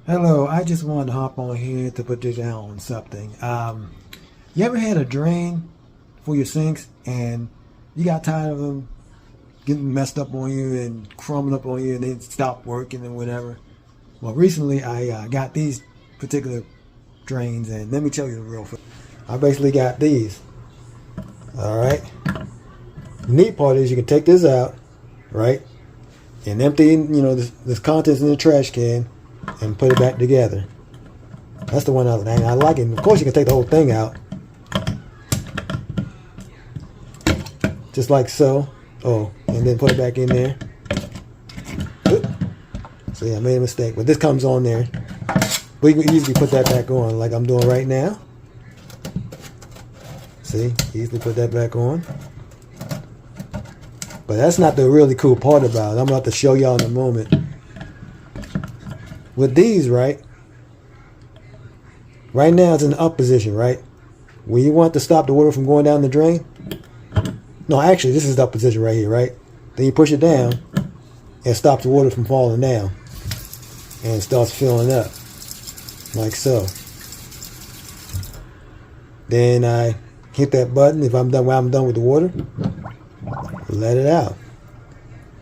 Hello, I just wanted to hop on here to put this out on something. You ever had a drain for your sinks and you got tired of them getting messed up on you and crumbling up on you and they stop working and whatever? Well, recently I got these particular drains, and let me tell you the real quick. I basically got these. Alright. The neat part is you can take this out, right? And empty, this contents in the trash can and put it back together. That's the one I like it. Of course, you can take the whole thing out, just like so. Oh, and then put it back in there. See, I made a mistake, but this comes on there. But you can easily put that back on, like I'm doing right now. See, easily put that back on. But that's not the really cool part about it. I'm about to show y'all in a moment. With these, right now it's in the up position, right? When you want to stop the water from going down the drain. No, actually, this is the up position right here, right? Then you push it down and stops the water from falling down. And it starts filling up, like so. Then I hit that button if I'm done. When I'm done with the water, let it out.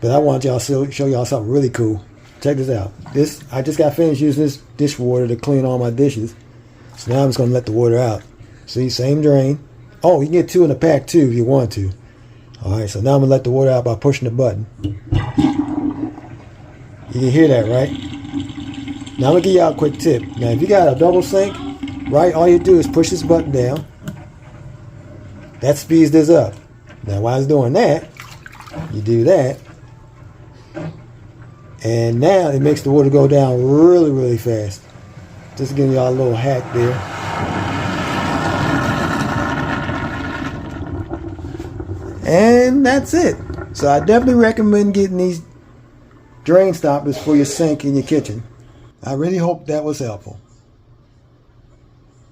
But I want y'all to show y'all something really cool. Check this out. I just got finished using this dishwater to clean all my dishes. So now I'm just going to let the water out. See, same drain. Oh, you can get two in a pack too if you want to. Alright, so now I'm going to let the water out by pushing the button. You can hear that, right? Now I'm going to give y'all a quick tip. Now if you got a double sink, right, all you do is push this button down. That speeds this up. Now while it's doing that, you do that. And now it makes the water go down really, really fast. Just giving y'all a little hack there. And that's it. So I definitely recommend getting these drain stoppers for your sink in your kitchen. I really hope that was helpful.